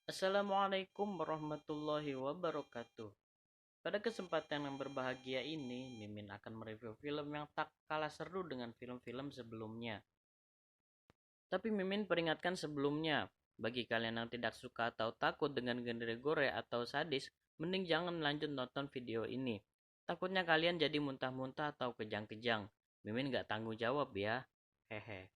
Assalamualaikum warahmatullahi wabarakatuh. Pada kesempatan yang berbahagia ini, Mimin akan mereview film yang tak kalah seru dengan film-film sebelumnya. Tapi Mimin peringatkan sebelumnya, bagi kalian yang tidak suka atau takut dengan genre gore atau sadis, mending jangan lanjut nonton video ini. Takutnya kalian jadi muntah-muntah atau kejang-kejang. Mimin gak tanggung jawab ya. Hehe.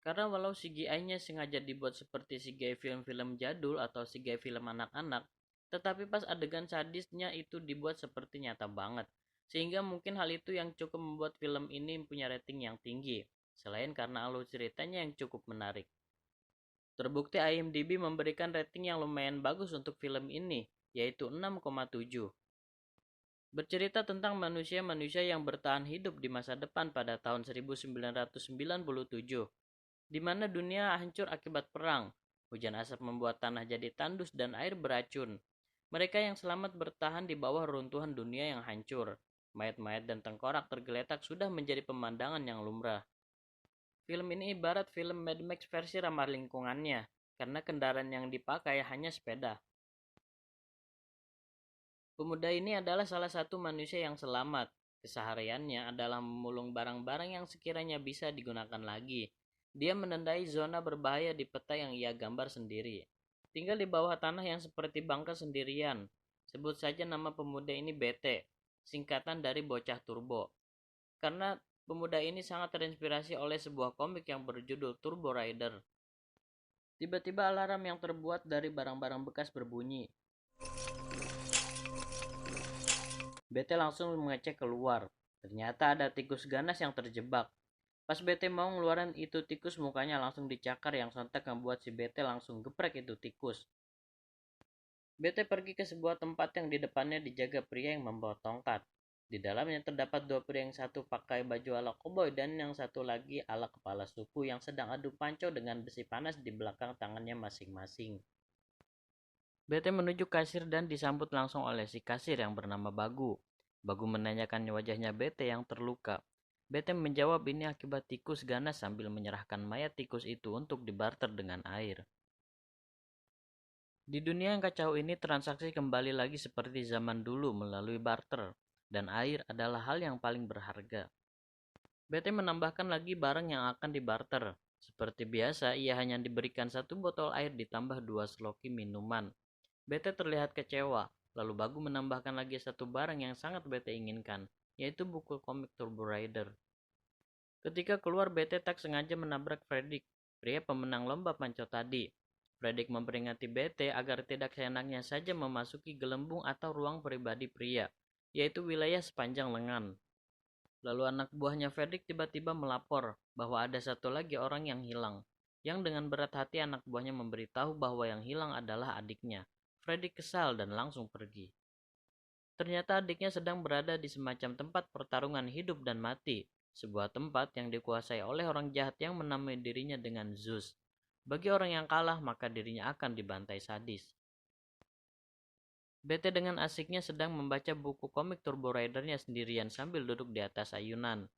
Karena walau CGI-nya sengaja dibuat seperti CGI film-film jadul atau CGI film anak-anak, tetapi pas adegan sadisnya itu dibuat seperti nyata banget. Sehingga mungkin hal itu yang cukup membuat film ini punya rating yang tinggi, selain karena alur ceritanya yang cukup menarik. Terbukti IMDb memberikan rating yang lumayan bagus untuk film ini, yaitu 6,7. Bercerita tentang manusia-manusia yang bertahan hidup di masa depan pada tahun 1997, di mana dunia hancur akibat perang. Hujan asap membuat tanah jadi tandus dan air beracun. Mereka yang selamat bertahan di bawah runtuhan dunia yang hancur. Mayat-mayat dan tengkorak tergeletak sudah menjadi pemandangan yang lumrah. Film ini ibarat film Mad Max versi ramah lingkungannya, karena kendaraan yang dipakai hanya sepeda. Pemuda ini adalah salah satu manusia yang selamat. Kesehariannya adalah memulung barang-barang yang sekiranya bisa digunakan lagi. Dia menandai zona berbahaya di peta yang ia gambar sendiri. Tinggal di bawah tanah yang seperti bangka sendirian. Sebut saja nama pemuda ini BT, singkatan dari bocah turbo. Karena pemuda ini sangat terinspirasi oleh sebuah komik yang berjudul Turbo Rider. Tiba-tiba alarm yang terbuat dari barang-barang bekas berbunyi. BT langsung mengecek keluar. Ternyata ada tikus ganas yang terjebak. Pas BT mau ngeluarin itu tikus, mukanya langsung dicakar yang sontak membuat si BT langsung geprek itu tikus. BT pergi ke sebuah tempat yang di depannya dijaga pria yang membawa tongkat. Di dalamnya terdapat dua pria, yang satu pakai baju ala koboi dan yang satu lagi ala kepala suku yang sedang adu panco dengan besi panas di belakang tangannya masing-masing. BT menuju kasir dan disambut langsung oleh si kasir yang bernama Bagu. Bagu menanyakan wajahnya BT yang terluka. BT menjawab ini akibat tikus ganas sambil menyerahkan mayat tikus itu untuk dibarter dengan air. Di dunia yang kacau ini, transaksi kembali lagi seperti zaman dulu melalui barter, dan air adalah hal yang paling berharga. BT menambahkan lagi barang yang akan dibarter. Seperti biasa, ia hanya diberikan satu botol air ditambah 2 sloki minuman. BT terlihat kecewa, lalu Bagu menambahkan lagi satu barang yang sangat BT inginkan, yaitu buku komik Turbo Rider. Ketika keluar, BT tak sengaja menabrak Fredrik, pria pemenang lomba panco tadi. Fredrik memperingati BT agar tidak seenaknya saja memasuki gelembung atau ruang pribadi pria, yaitu wilayah sepanjang lengan. Lalu anak buahnya Fredrik tiba-tiba melapor bahwa ada satu lagi orang yang hilang. Yang dengan berat hati anak buahnya memberitahu bahwa yang hilang adalah adiknya. Fredrik kesal dan langsung pergi. Ternyata adiknya sedang berada di semacam tempat pertarungan hidup dan mati, sebuah tempat yang dikuasai oleh orang jahat yang menamai dirinya dengan Zeus. Bagi orang yang kalah, maka dirinya akan dibantai sadis. BT dengan asiknya sedang membaca buku komik Turbo Rider-nya sendirian sambil duduk di atas ayunan.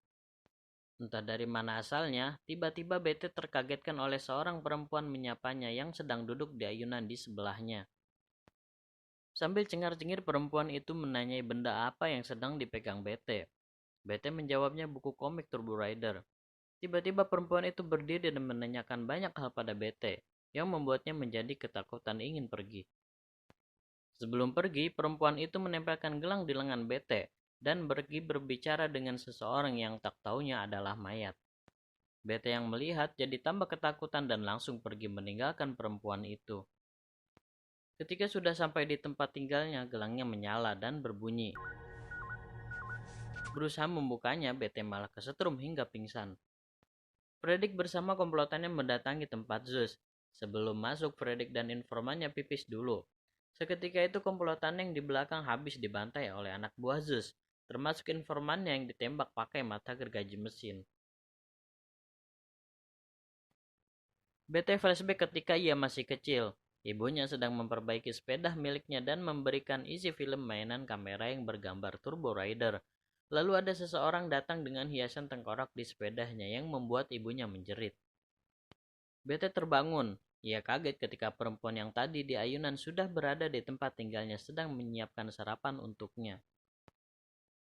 Entah dari mana asalnya, tiba-tiba BT terkagetkan oleh seorang perempuan menyapanya yang sedang duduk di ayunan di sebelahnya. Sambil cengar-cengir, perempuan itu menanyai benda apa yang sedang dipegang BT. BT menjawabnya buku komik Turbo Rider. Tiba-tiba perempuan itu berdiri dan menanyakan banyak hal pada BT, yang membuatnya menjadi ketakutan ingin pergi. Sebelum pergi, perempuan itu menempelkan gelang di lengan BT dan pergi berbicara dengan seseorang yang tak taunya adalah mayat. BT yang melihat jadi tambah ketakutan dan langsung pergi meninggalkan perempuan itu. Ketika sudah sampai di tempat tinggalnya, gelangnya menyala dan berbunyi. Berusaha membukanya, BT malah kesetrum hingga pingsan. Fredrik bersama komplotannya mendatangi tempat Zeus. Sebelum masuk, Fredrik dan informannya pipis dulu. Seketika itu komplotan yang di belakang habis dibantai oleh anak buah Zeus, termasuk informannya yang ditembak pakai mata gergaji mesin. BT flashback ketika ia masih kecil. Ibunya sedang memperbaiki sepeda miliknya dan memberikan isi film mainan kamera yang bergambar Turbo Rider. Lalu ada seseorang datang dengan hiasan tengkorak di sepedanya yang membuat ibunya menjerit. BT terbangun. Ia kaget ketika perempuan yang tadi di ayunan sudah berada di tempat tinggalnya sedang menyiapkan sarapan untuknya.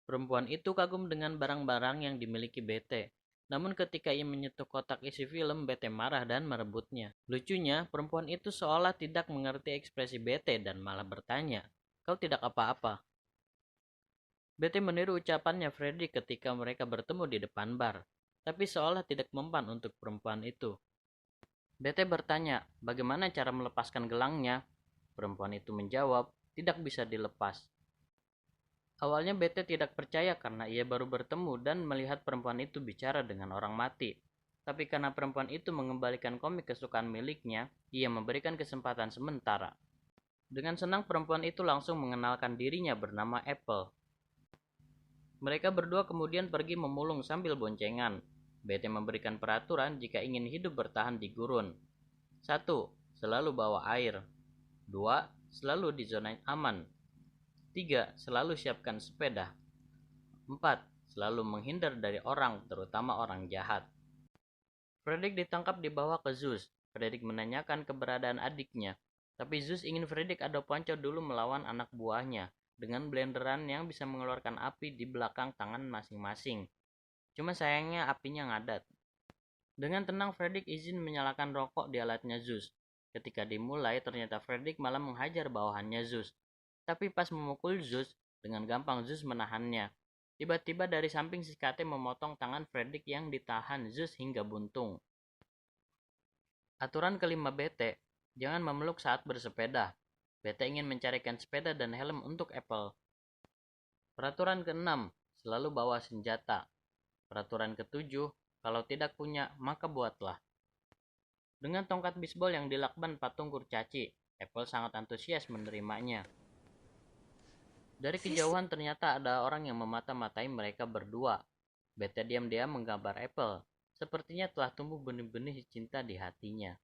Perempuan itu kagum dengan barang-barang yang dimiliki Bete. Namun ketika ia menyentuh kotak isi film, Bete marah dan merebutnya. Lucunya, perempuan itu seolah tidak mengerti ekspresi Bete dan malah bertanya, "Kau tidak apa-apa?" Bete meniru ucapannya Freddy ketika mereka bertemu di depan bar, tapi seolah tidak mempan untuk perempuan itu. Bete bertanya, bagaimana cara melepaskan gelangnya? Perempuan itu menjawab, tidak bisa dilepas. Awalnya Bete tidak percaya karena ia baru bertemu dan melihat perempuan itu bicara dengan orang mati. Tapi karena perempuan itu mengembalikan komik kesukaan miliknya, ia memberikan kesempatan sementara. Dengan senang perempuan itu langsung mengenalkan dirinya bernama Apple. Mereka berdua kemudian pergi memulung sambil boncengan. Bete memberikan peraturan jika ingin hidup bertahan di gurun. 1. Selalu bawa air. 2. Selalu di zona aman. 3. Selalu siapkan sepeda. 4. Selalu menghindar dari orang, terutama orang jahat. Fredrik ditangkap dibawa ke Zeus. Fredrik menanyakan keberadaan adiknya. Tapi Zeus ingin Fredrik adu ponco dulu melawan anak buahnya dengan blenderan yang bisa mengeluarkan api di belakang tangan masing-masing. Cuma sayangnya apinya ngadat. Dengan tenang Fredrik izin menyalakan rokok di alatnya Zeus. Ketika dimulai ternyata Fredrik malah menghajar bawahannya Zeus. Tapi pas memukul Zeus, dengan gampang Zeus menahannya. Tiba-tiba dari samping si Kate memotong tangan Fredrik yang ditahan Zeus hingga buntung. Aturan kelima Bete, jangan memeluk saat bersepeda. Bete ingin mencarikan sepeda dan helm untuk Apple. Peraturan keenam, selalu bawa senjata. Peraturan ketujuh, kalau tidak punya, maka buatlah. Dengan tongkat bisbol yang dilakban patung kurcaci, Apple sangat antusias menerimanya. Dari kejauhan ternyata ada orang yang memata-matai mereka berdua. Bete diam-diam menggambar Apple. Sepertinya telah tumbuh benih-benih cinta di hatinya.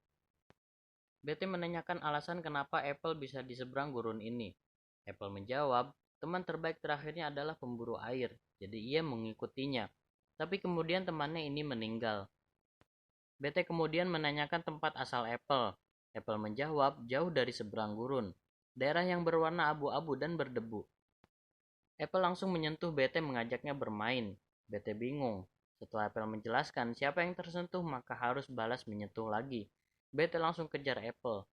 Bete menanyakan alasan kenapa Apple bisa di seberang gurun ini. Apple menjawab, teman terbaik terakhirnya adalah pemburu air, jadi ia mengikutinya. Tapi kemudian temannya ini meninggal. Bete kemudian menanyakan tempat asal Apple. Apple menjawab, jauh dari seberang gurun. Daerah yang berwarna abu-abu dan berdebu. Apple langsung menyentuh Bete mengajaknya bermain. Bete bingung. Setelah Apple menjelaskan siapa yang tersentuh maka harus balas menyentuh lagi. Bete langsung kejar Apple.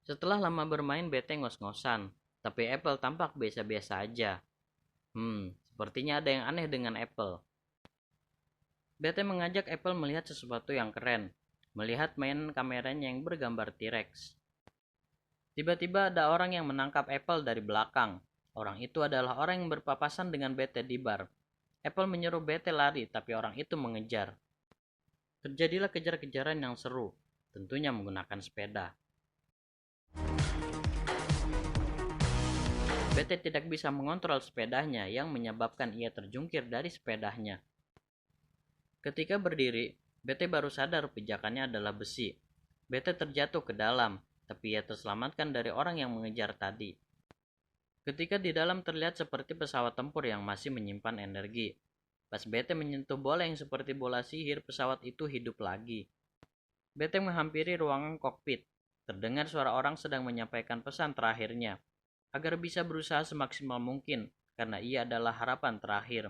Setelah lama bermain Bete ngos-ngosan. Tapi Apple tampak biasa-biasa aja. Sepertinya ada yang aneh dengan Apple. Bete mengajak Apple melihat sesuatu yang keren. Melihat mainan kameranya yang bergambar T-Rex. Tiba-tiba ada orang yang menangkap Apple dari belakang. Orang itu adalah orang yang berpapasan dengan Bete di bar. Apple menyuruh Bete lari, tapi orang itu mengejar. Terjadilah kejar-kejaran yang seru, tentunya menggunakan sepeda. Bete tidak bisa mengontrol sepedanya yang menyebabkan ia terjungkir dari sepedanya. Ketika berdiri, Bete baru sadar pijakannya adalah besi. Bete terjatuh ke dalam, tapi ia terselamatkan dari orang yang mengejar tadi. Ketika di dalam terlihat seperti pesawat tempur yang masih menyimpan energi. Pas Bete menyentuh bola yang seperti bola sihir, pesawat itu hidup lagi. Bete menghampiri ruangan kokpit. Terdengar suara orang sedang menyampaikan pesan terakhirnya, agar bisa berusaha semaksimal mungkin, karena ia adalah harapan terakhir.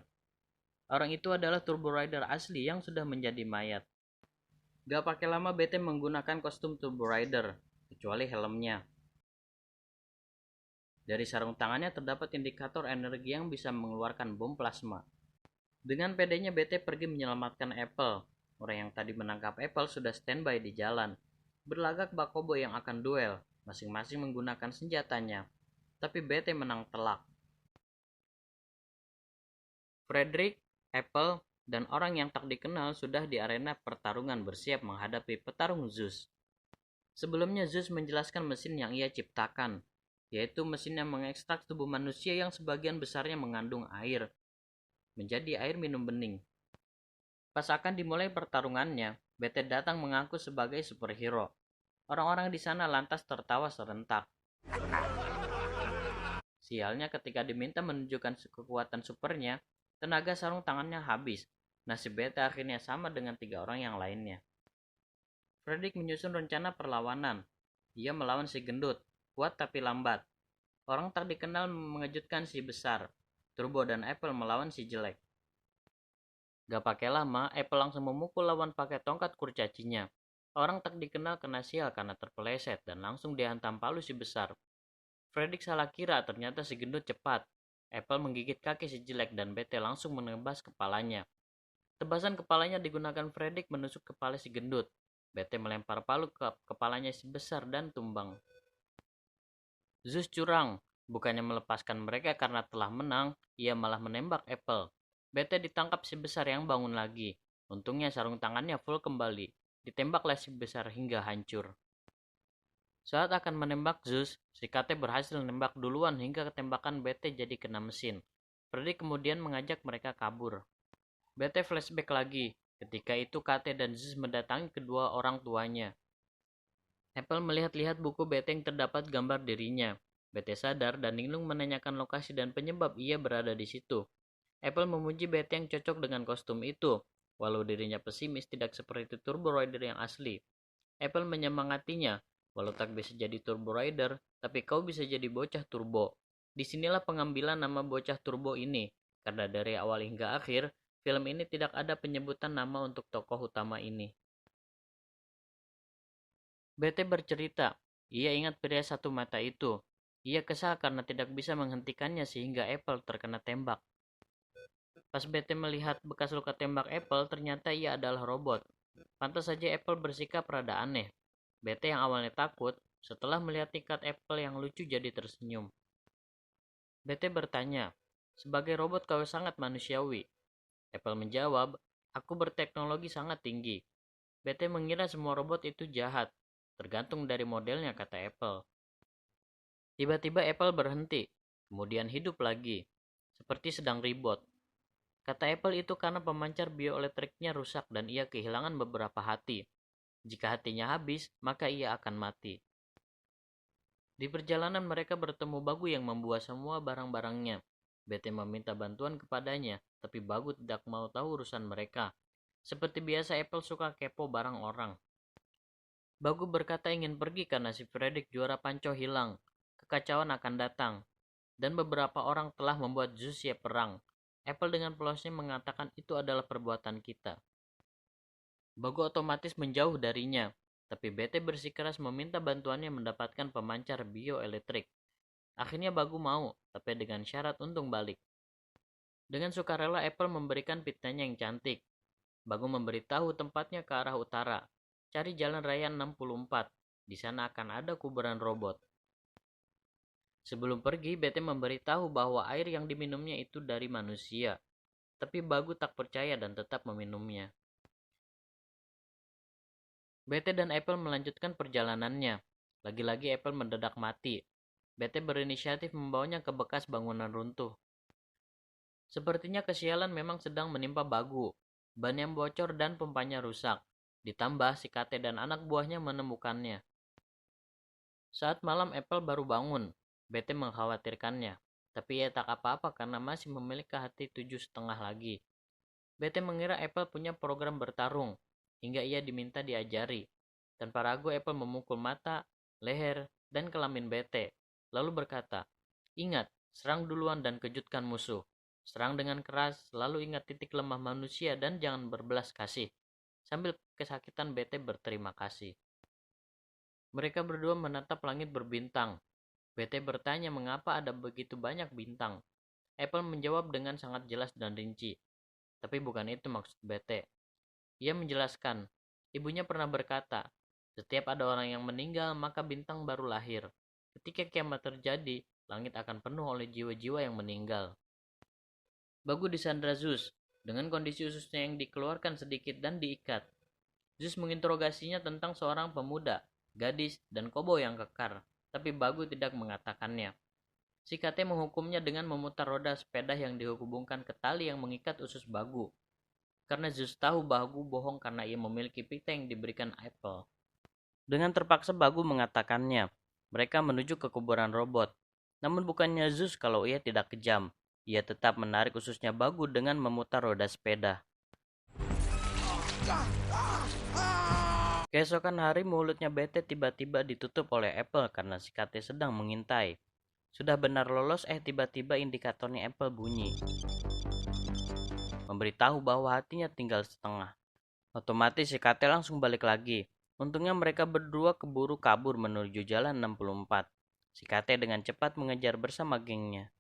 Orang itu adalah Turbo Rider asli yang sudah menjadi mayat. Gak pakai lama Bete menggunakan kostum Turbo Rider, kecuali helmnya. Dari sarung tangannya terdapat indikator energi yang bisa mengeluarkan bom plasma. Dengan pedenya Bete pergi menyelamatkan Apple. Orang yang tadi menangkap Apple sudah standby di jalan. Berlagak bak kobo yang akan duel, masing-masing menggunakan senjatanya. Tapi Bete menang telak. Fredrik, Apple, dan orang yang tak dikenal sudah di arena pertarungan bersiap menghadapi petarung Zeus. Sebelumnya Zeus menjelaskan mesin yang ia ciptakan, yaitu mesin yang mengekstrak tubuh manusia yang sebagian besarnya mengandung air, menjadi air minum bening. Pas akan dimulai pertarungannya, Bete datang mengaku sebagai superhero. Orang-orang di sana lantas tertawa serentak. Sialnya ketika diminta menunjukkan kekuatan supernya, tenaga sarung tangannya habis. Nasib Bete akhirnya sama dengan 3 orang yang lainnya. Fredrik menyusun rencana perlawanan. Dia melawan si gendut, kuat tapi lambat. Orang tak dikenal mengejutkan si besar. Turbo dan Apple melawan si jelek. Gak pakai lama, Apple langsung memukul lawan pakai tongkat kurcacinya. Orang tak dikenal kena sial karena terpeleset dan langsung dihantam palu si besar. Fredrik salah kira, ternyata si gendut cepat. Apple menggigit kaki si jelek dan BT langsung menebas kepalanya. Tebasan kepalanya digunakan Fredrik menusuk kepala si gendut. BT melempar palu ke kepalanya si besar dan tumbang. Zeus curang. Bukannya melepaskan mereka karena telah menang, ia malah menembak Apple. BT ditangkap si besar yang bangun lagi. Untungnya sarung tangannya full kembali. Ditembaklah si besar hingga hancur. Saat akan menembak Zeus, si KT berhasil menembak duluan hingga ketembakan BT jadi kena mesin. Fredrik kemudian mengajak mereka kabur. BT flashback lagi. Ketika itu KT dan Zeus mendatangi kedua orang tuanya. Apple melihat-lihat buku BT yang terdapat gambar dirinya. BT sadar dan linglung menanyakan lokasi dan penyebab ia berada di situ. Apple memuji BT yang cocok dengan kostum itu, walau dirinya pesimis tidak seperti Turbo Rider yang asli. Apple menyemangatinya, walau tak bisa jadi Turbo Rider, tapi kau bisa jadi bocah turbo. Disinilah pengambilan nama bocah turbo ini, karena dari awal hingga akhir, film ini tidak ada penyebutan nama untuk tokoh utama ini. BT bercerita, ia ingat pria satu mata itu. Ia kesal karena tidak bisa menghentikannya sehingga Apple terkena tembak. Pas BT melihat bekas luka tembak Apple, ternyata ia adalah robot. Pantas saja Apple bersikap rada aneh. BT yang awalnya takut, setelah melihat tingkat Apple yang lucu jadi tersenyum. BT bertanya, sebagai robot kau sangat manusiawi. Apple menjawab, aku berteknologi sangat tinggi. BT mengira semua robot itu jahat, tergantung dari modelnya, kata Apple. Tiba-tiba Apple berhenti, kemudian hidup lagi, seperti sedang ribut. Kata Apple itu karena pemancar bioelektriknya rusak dan ia kehilangan beberapa hati. Jika hatinya habis, maka ia akan mati. Di perjalanan mereka bertemu Bagu yang membawa semua barang-barangnya. BT meminta bantuan kepadanya, tapi Bagu tidak mau tahu urusan mereka. Seperti biasa, Apple suka kepo barang orang. Bagu berkata ingin pergi karena si Fredrik juara panco hilang. Kekacauan akan datang. Dan beberapa orang telah membuat Zeus siap perang. Apple dengan polosnya mengatakan itu adalah perbuatan kita. Bagu otomatis menjauh darinya, tapi BT bersikeras meminta bantuannya mendapatkan pemancar bioelektrik. Akhirnya Bagu mau, tapi dengan syarat untung balik. Dengan sukarela Apple memberikan pitanya yang cantik. Bagu memberitahu tempatnya ke arah utara. Cari jalan raya 64. Di sana akan ada kuburan robot. Sebelum pergi, BT memberitahu bahwa air yang diminumnya itu dari manusia. Tapi Bagu tak percaya dan tetap meminumnya. BT dan Apple melanjutkan perjalanannya. Lagi-lagi Apple mendadak mati. BT berinisiatif membawanya ke bekas bangunan runtuh. Sepertinya kesialan memang sedang menimpa Bagu. Ban yang bocor dan pompanya rusak. Ditambah si KT dan anak buahnya menemukannya. Saat malam Apple baru bangun. BT mengkhawatirkannya, tapi ia tak apa-apa karena masih memiliki hati 7,5 lagi. BT mengira Apple punya program bertarung, hingga ia diminta diajari. Tanpa ragu Apple memukul mata, leher, dan kelamin BT, lalu berkata, ingat, serang duluan dan kejutkan musuh. Serang dengan keras, lalu ingat titik lemah manusia dan jangan berbelas kasih. Sambil kesakitan BT berterima kasih. Mereka berdua menatap langit berbintang. BT bertanya mengapa ada begitu banyak bintang. Apple menjawab dengan sangat jelas dan rinci. Tapi bukan itu maksud BT. Ia menjelaskan, ibunya pernah berkata, setiap ada orang yang meninggal maka bintang baru lahir. Ketika kiamat terjadi, langit akan penuh oleh jiwa-jiwa yang meninggal. Bagu disandra Zeus, dengan kondisi ususnya yang dikeluarkan sedikit dan diikat. Zeus menginterogasinya tentang seorang pemuda, gadis, dan kobo yang kekar. Tapi Bagu tidak mengatakannya. Si KT menghukumnya dengan memutar roda sepeda yang dihubungkan ke tali yang mengikat usus Bagu. Karena Zeus tahu Bagu bohong karena ia memiliki pita yang diberikan Apple. Dengan terpaksa Bagu mengatakannya. Mereka menuju ke kuburan robot. Namun bukannya Zeus kalau ia tidak kejam. Ia tetap menarik ususnya Bagu dengan memutar roda sepeda. Keesokan hari mulutnya BT tiba-tiba ditutup oleh Apple karena si KT sedang mengintai. Sudah benar lolos tiba-tiba indikatornya Apple bunyi. Memberitahu bahwa hatinya tinggal setengah. Otomatis si KT langsung balik lagi. Untungnya mereka berdua keburu kabur menuju jalan 64. Si KT dengan cepat mengejar bersama gengnya.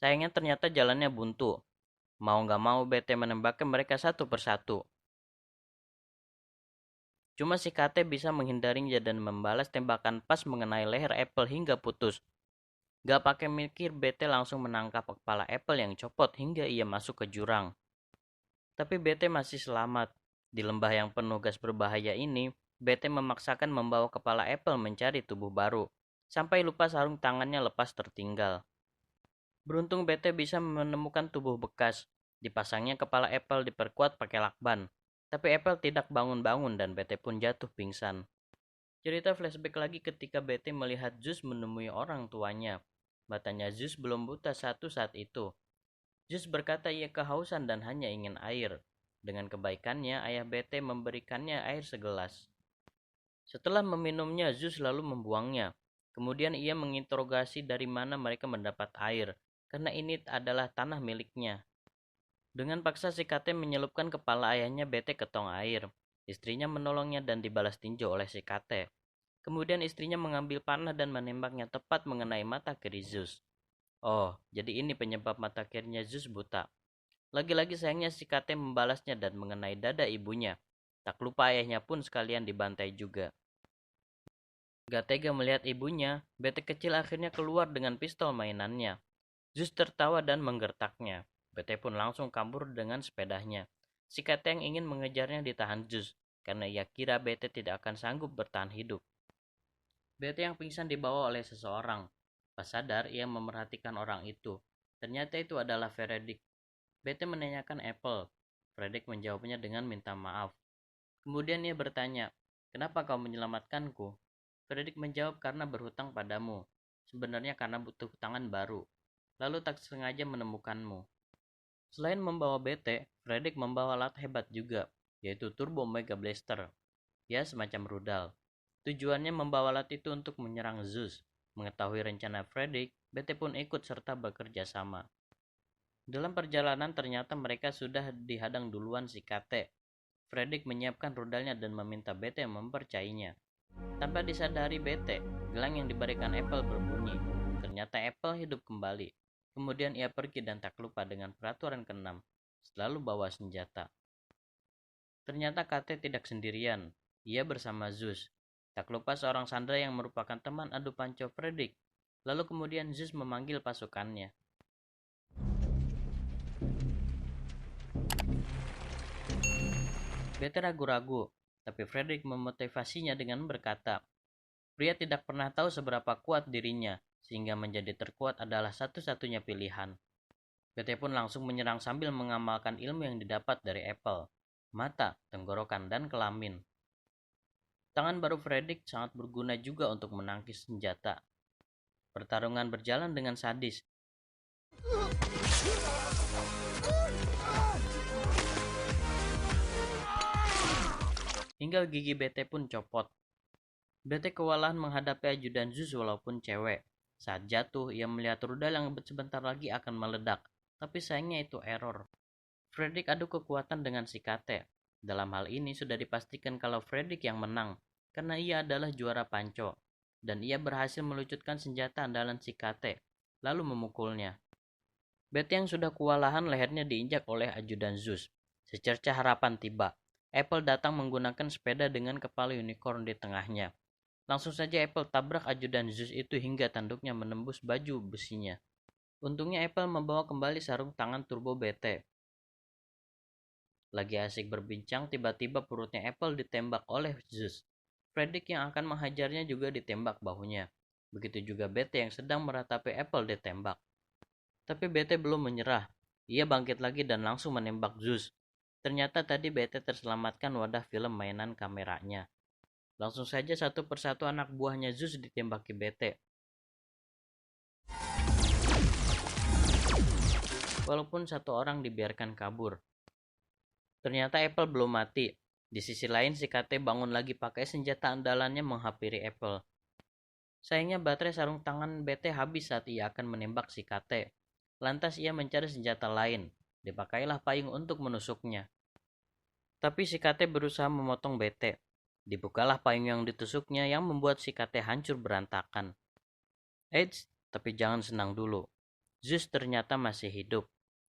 Sayangnya ternyata jalannya buntu. Mau gak mau BT menembakkan mereka satu persatu. Cuma si KT bisa menghindarinya dan membalas tembakan pas mengenai leher Apple hingga putus. Gak pakai mikir, BT langsung menangkap kepala Apple yang copot hingga ia masuk ke jurang. Tapi BT masih selamat. Di lembah yang penuh gas berbahaya ini, BT memaksakan membawa kepala Apple mencari tubuh baru. Sampai lupa sarung tangannya lepas tertinggal. Beruntung BT bisa menemukan tubuh bekas. Dipasangnya kepala Apple diperkuat pakai lakban. Tapi Apple tidak bangun-bangun dan BT pun jatuh pingsan. Cerita flashback lagi ketika BT melihat Zeus menemui orang tuanya. Matanya Zeus belum buta satu saat itu. Zeus berkata ia kehausan dan hanya ingin air. Dengan kebaikannya, ayah BT memberikannya air segelas. Setelah meminumnya, Zeus lalu membuangnya. Kemudian ia menginterogasi dari mana mereka mendapat air, karena ini adalah tanah miliknya. Dengan paksa si KT menyelupkan kepala ayahnya BT ke tong air. Istrinya menolongnya dan dibalas tinju oleh si KT. Kemudian istrinya mengambil panah dan menembaknya tepat mengenai mata kiri Zeus. Oh, jadi ini penyebab mata kirinya Zeus buta. Lagi-lagi sayangnya si KT membalasnya dan mengenai dada ibunya. Tak lupa ayahnya pun sekalian dibantai juga. Gak tega melihat ibunya, BT kecil akhirnya keluar dengan pistol mainannya. Zeus tertawa dan menggertaknya. BT pun langsung kabur dengan sepedanya. Si KT yang ingin mengejarnya ditahan Zeus, karena ia kira BT tidak akan sanggup bertahan hidup. BT yang pingsan dibawa oleh seseorang. Pas sadar, ia memerhatikan orang itu. Ternyata itu adalah Fredrik. BT menanyakan Apple. Fredrik menjawabnya dengan minta maaf. Kemudian ia bertanya, "Kenapa kau menyelamatkanku?" Fredrik menjawab, "Karena berhutang padamu. Sebenarnya karena butuh tangan baru. Lalu tak sengaja menemukanmu." Selain membawa BT, Fredrik membawa alat hebat juga, yaitu Turbo Mega Blaster. Ya, semacam rudal. Tujuannya membawa alat itu untuk menyerang Zeus. Mengetahui rencana Fredrik, BT pun ikut serta bekerja sama. Dalam perjalanan ternyata mereka sudah dihadang duluan si KT. Fredrik menyiapkan rudalnya dan meminta BT mempercayainya. Tanpa disadari BT, gelang yang diberikan Apple berbunyi. Ternyata Apple hidup kembali. Kemudian ia pergi dan tak lupa dengan peraturan ke-6, selalu bawa senjata. Ternyata KT tidak sendirian, ia bersama Zeus. Tak lupa seorang sandera yang merupakan teman adu panco Fredrik. Lalu kemudian Zeus memanggil pasukannya. BT ragu-ragu, tapi Fredrik memotivasinya dengan berkata, "Pria tidak pernah tahu seberapa kuat dirinya, sehingga menjadi terkuat adalah satu-satunya pilihan." BT pun langsung menyerang sambil mengamalkan ilmu yang didapat dari Apple, mata, tenggorokan, dan kelamin. Tangan baru Fredrik sangat berguna juga untuk menangkis senjata. Pertarungan berjalan dengan sadis. Hingga gigi BT pun copot. BT kewalahan menghadapi ajudan Zeus walaupun cewek. Saat jatuh, ia melihat rudal yang sebentar lagi akan meledak. Tapi sayangnya itu error. Fredrik adu kekuatan dengan si KT. Dalam hal ini sudah dipastikan kalau Fredrik yang menang, karena ia adalah juara panco. Dan ia berhasil melucutkan senjata andalan si KT, lalu memukulnya. BT yang sudah kewalahan lehernya diinjak oleh ajudan Zeus. Secercah harapan tiba. Apple datang menggunakan sepeda dengan kepala unicorn di tengahnya. Langsung saja Apple tabrak ajudan Zeus itu hingga tanduknya menembus baju besinya. Untungnya Apple membawa kembali sarung tangan turbo BT. Lagi asik berbincang, tiba-tiba perutnya Apple ditembak oleh Zeus. Fredrik yang akan menghajarnya juga ditembak bahunya. Begitu juga BT yang sedang meratapi Apple ditembak. Tapi BT belum menyerah. Ia bangkit lagi dan langsung menembak Zeus. Ternyata tadi BT terselamatkan wadah film mainan kameranya. Langsung saja satu persatu anak buahnya Zeus ditembaki BT. Walaupun satu orang dibiarkan kabur. Ternyata Apple belum mati. Di sisi lain, si KT bangun lagi pakai senjata andalannya menghampiri Apple. Sayangnya baterai sarung tangan BT habis saat ia akan menembak si KT. Lantas ia mencari senjata lain. Dipakailah payung untuk menusuknya. Tapi si KT berusaha memotong BT. Dibukalah payung yang ditusuknya yang membuat si KT hancur berantakan. Eits, tapi jangan senang dulu. Zeus ternyata masih hidup.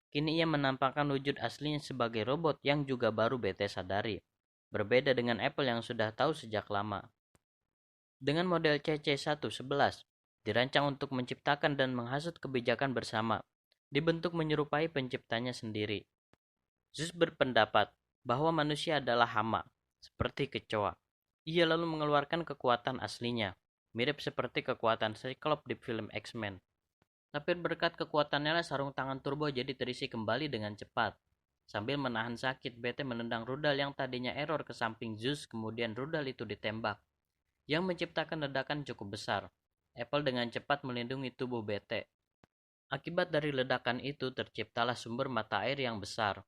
Kini ia menampakkan wujud aslinya sebagai robot yang juga baru BT sadari. Berbeda dengan Apple yang sudah tahu sejak lama. Dengan model CC111, dirancang untuk menciptakan dan menghasut kebijakan bersama, dibentuk menyerupai penciptanya sendiri. Zeus berpendapat bahwa manusia adalah hama, seperti kecoa. Ia lalu mengeluarkan kekuatan aslinya, mirip seperti kekuatan Cyclops di film X-Men. Tapi berkat kekuatannya lah sarung tangan turbo jadi terisi kembali dengan cepat. Sambil menahan sakit, BT menendang rudal yang tadinya error ke samping Zeus, kemudian rudal itu ditembak, yang menciptakan ledakan cukup besar. Apple dengan cepat melindungi tubuh BT. Akibat dari ledakan itu terciptalah sumber mata air yang besar.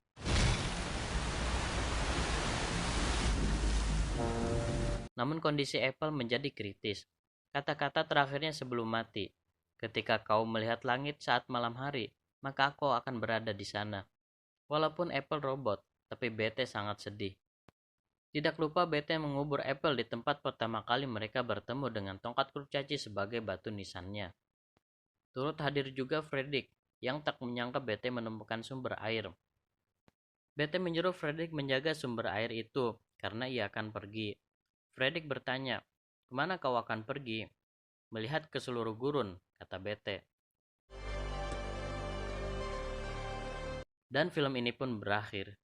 Namun kondisi Apple menjadi kritis. Kata-kata terakhirnya sebelum mati. Ketika kau melihat langit saat malam hari, maka kau akan berada di sana. Walaupun Apple robot, tapi BT sangat sedih. Tidak lupa BT mengubur Apple di tempat pertama kali mereka bertemu dengan tongkat kurcaci sebagai batu nisannya. Turut hadir juga Fredrik, yang tak menyangka BT menemukan sumber air. BT menyuruh Fredrik menjaga sumber air itu, karena ia akan pergi. Fredrik bertanya, "Kemana kau akan pergi?" "Melihat ke seluruh gurun," kata BT. Dan film ini pun berakhir.